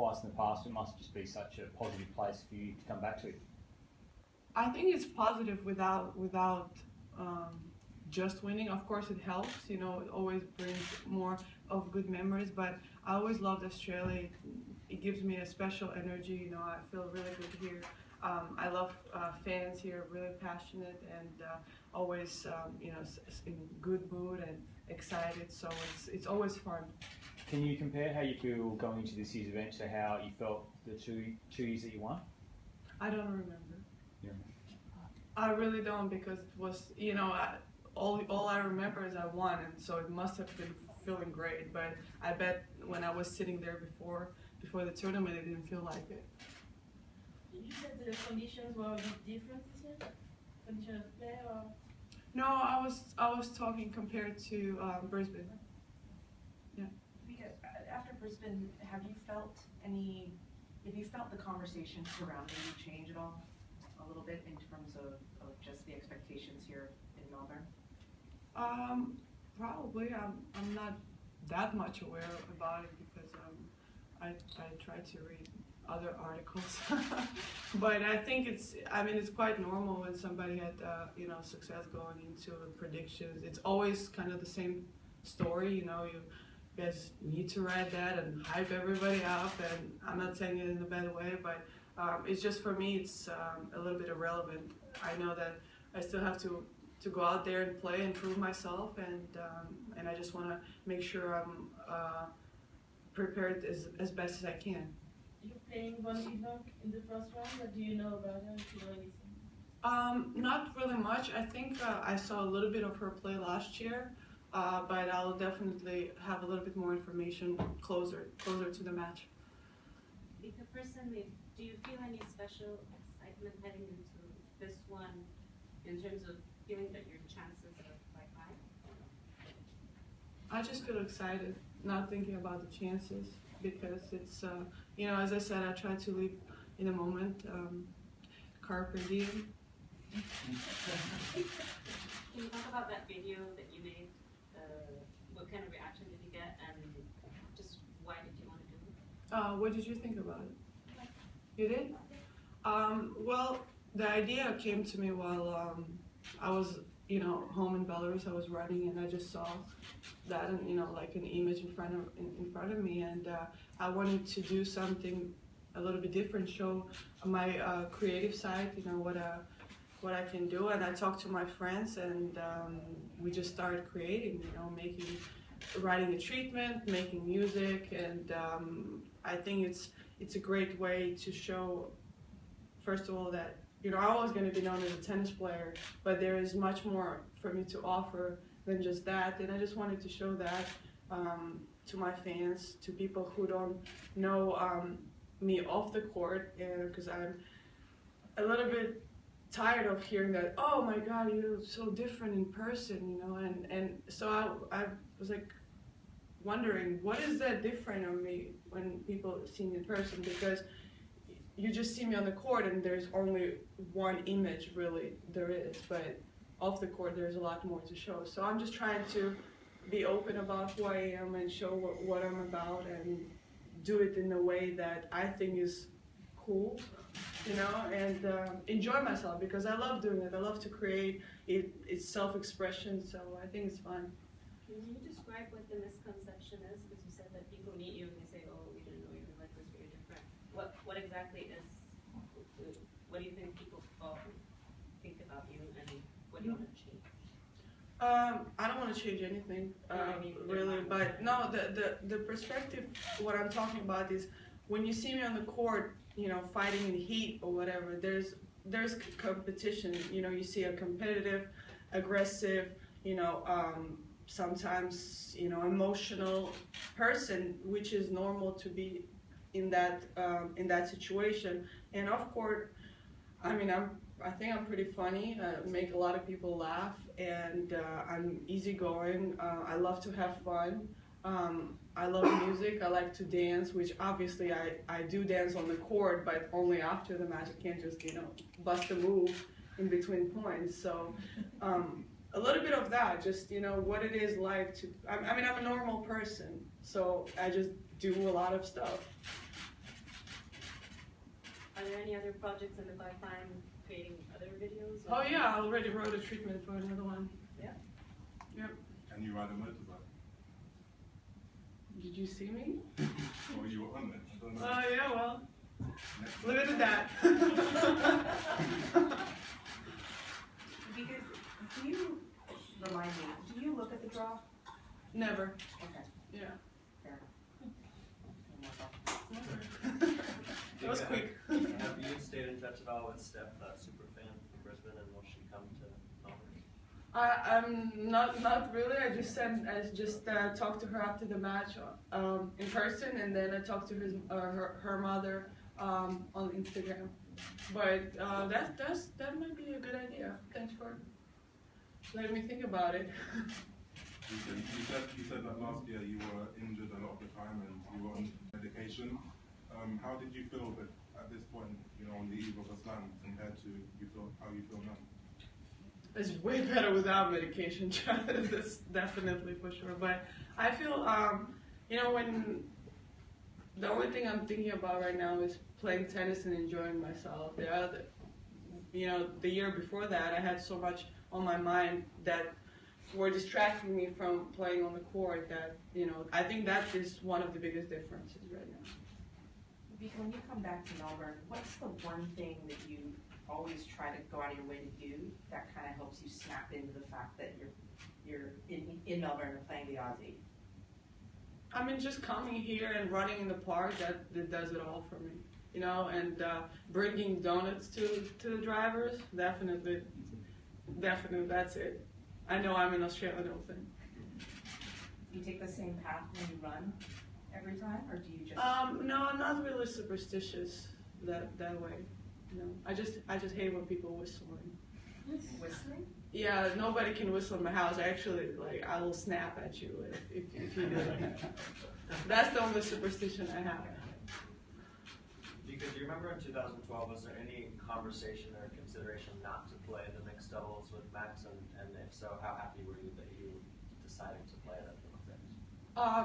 twice in the past. It must just be such a positive place for you to come back to. I think it's positive without just winning. Of course it helps, you know, it always brings more of good memories, but I always loved Australia. It gives me a special energy, you know, I feel really good here. I love fans here, really passionate and always, you know, in good mood and excited, so it's always fun. Can you compare how you feel going into this year's event to how you felt the two years that you won? I don't remember. Yeah. I really don't, because it was, you know, all I remember is I won, and so it must have been feeling great. But I bet when I was sitting there before the tournament, it didn't feel like it. You said the conditions were a bit different this year? Condition of play, or? No, I was talking compared to Brisbane. Yeah. Because after Brisbane, have you felt the conversation surrounding you change at all? A little bit in terms of just the expectations here in Melbourne? Probably. I'm not that much aware about it because I try to read other articles. But I think it's quite normal when somebody had you know, success going into predictions. It's always kind of the same story, you know. You guys need to write that and hype everybody up, and I'm not saying it in a bad way, but it's just, for me, it's a little bit irrelevant. I know that I still have to go out there and play and prove myself, and I just want to make sure I'm prepared as best as I can. You're playing one event in the first round. What do you know about her? Do you know anything? Not really much. I think I saw a little bit of her play last year, but I'll definitely have a little bit more information closer to the match. Because personally, do you feel any special excitement heading into this one in terms of feeling that your chances are quite high? I just feel excited, not thinking about the chances, because it's, you know, as I said, I try to live in the moment, carpe diem. Can you talk about that video that you made? What kind of reaction did you get, and just why did you want to do it? What did you think about it? You did? Well, the idea came to me while I was, you know, home in Belarus. I was running, and I just saw that, and, you know, like an image in front of me, and I wanted to do something a little bit different, show my creative side, you know, what I can do. And I talked to my friends, and we just started creating, you know, writing a treatment, making music, and I think it's a great way to show, first of all, that, you know, I'm always going to be known as a tennis player, but there is much more for me to offer than just that, and I just wanted to show that to my fans, to people who don't know me off the court, because I'm a little bit tired of hearing that, oh my God, you're so different in person, you know, and so I was like wondering, what is that different on me when people see me in person, because you just see me on the court and there's only one image, really, there is, but off the court there's a lot more to show. So I'm just trying to be open about who I am and show what I'm about, and do it in a way that I think is cool, you know, and enjoy myself, because I love doing it. I love to create. It's self-expression, so I think it's fun. Can you describe what the misconception is? Because you said that people meet you and they say, oh, we didn't know you were like this, you're different. What exactly is, what do you think people think about you, and what do you want to change? I don't want to change anything, really, but no, the perspective, what I'm talking about is, when you see me on the court, you know, fighting in heat or whatever, there's competition, you know, you see a competitive, aggressive, you know, sometimes, you know, emotional person, which is normal to be in that situation. And off court, I mean, I think I'm pretty funny, make a lot of people laugh, and I'm easygoing. I love to have fun. I love music. I like to dance, which obviously I do dance on the court, but only after the match. I can't just, you know, bust a move in between points. So a little bit of that, just, you know, what it is like to, I mean, I'm a normal person, so I just do a lot of stuff. any other projects in the pipeline, creating other videos? Oh yeah, I already wrote a treatment for another one. Yeah. Yep. Can you ride a motorbike? Did you see me? Or you were on it? I don't know. Oh yeah, well, look at that. Do you, remind me, do you look at the draw? Never. Okay, Yeah. fair That was quick. Have you stayed in touch at all with Steph, that super fan from Brisbane, and will she come to Melbourne? I'm not really. I just talked to her after the match in person, and then I talked to her mother on Instagram. But that might be a good idea. Thanks for letting me think about it. You said that last year you were injured a lot of the time and you were on medication. How did you feel at this point, on the eve of a slam, compared to how you feel now? It's way better without medication. That's definitely for sure. But I feel, when the only thing I'm thinking about right now is playing tennis and enjoying myself. The year before that, I had so much on my mind that were distracting me from playing on the court that, I think that is one of the biggest differences right now. Vika, when you come back to Melbourne, what's the one thing that you always try to go out of your way to do that kind of helps you snap into the fact that you're in Melbourne and playing the Aussie? I mean, just coming here and running in the park, that does it all for me. And bringing donuts to the drivers, definitely, that's it. I know I'm in Australian Open. Do you take the same path when you run every time, or do you just? No, I'm not really superstitious that way. I just hate when people whistling. Whistling? Yeah, nobody can whistle in my house. Actually, I will snap at you if you do that. That's the only superstition I have. Do you remember in 2012, was there any conversation or consideration not to play the mixed doubles with Max, and if so, how happy were you that you decided to play that?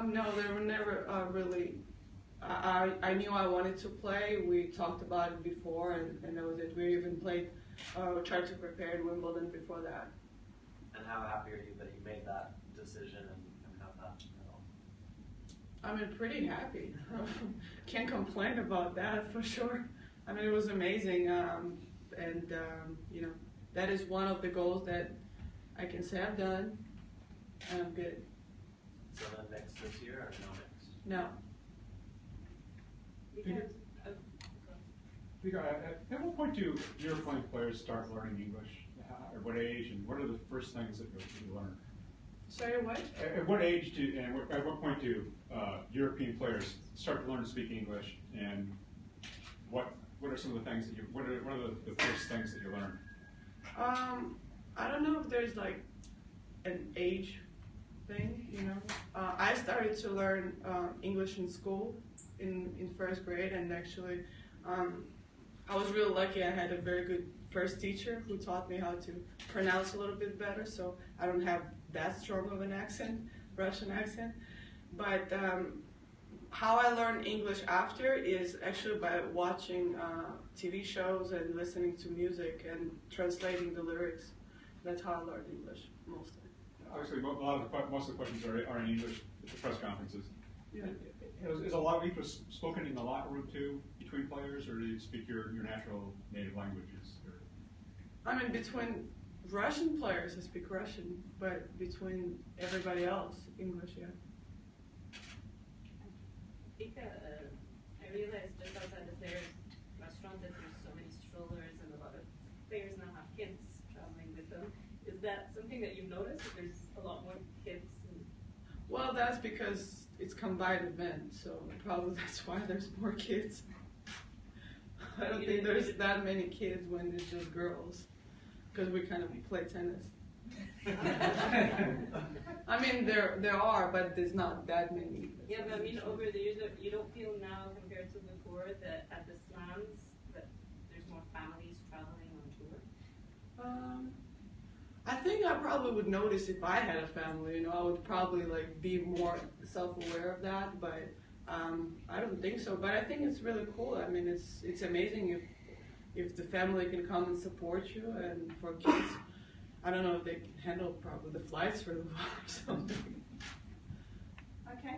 No, there were never really. I knew I wanted to play. We talked about it before, and that was it. We even tried to prepare in Wimbledon before that. And how happy are you that you made that decision and have that at all? I mean, pretty happy. Can't complain about that for sure. I mean, it was amazing, that is one of the goals that I can say I've done, and I'm good. So then next this year or no next? No. At what point do European players start learning English? At what age, and what are the first things that you learn? Sorry, what? At what age at what point do European players start to learn to speak English, and what are some of the things that what are the first things that you learn? I don't know if there's an age thing, I started to learn English in school in first grade, and actually I was real lucky. I had a very good first teacher who taught me how to pronounce a little bit better, so I don't have that strong of an accent, Russian accent. But how I learned English after is actually by watching TV shows and listening to music and translating the lyrics. That's how I learned English mostly. Obviously, most of the questions are in English at the press conferences. Yeah. Is a lot of English spoken in the locker room too, between players, or do you speak your natural native languages? I mean, between Russian players, I speak Russian, but between everybody else, English, yeah. I realized just outside the players' restaurant that there's so many strollers and a lot of players now have kids traveling with them. Is that something that you've noticed, that there's a lot more kids? Well, that's because it's combined event, so probably that's why there's more kids. I don't think there's that many kids when it's just girls, because we kind of play tennis. I mean, there are, but there's not that many. Yeah, but I mean, over the years, you don't feel now compared to before that at the slams that there's more families traveling on tour? I think I probably would notice if I had a family. I would probably be more self-aware of that, but I don't think so. But I think it's really cool. I mean, it's amazing if the family can come and support you, and for kids, I don't know if they can handle probably the flights for the or something. Okay.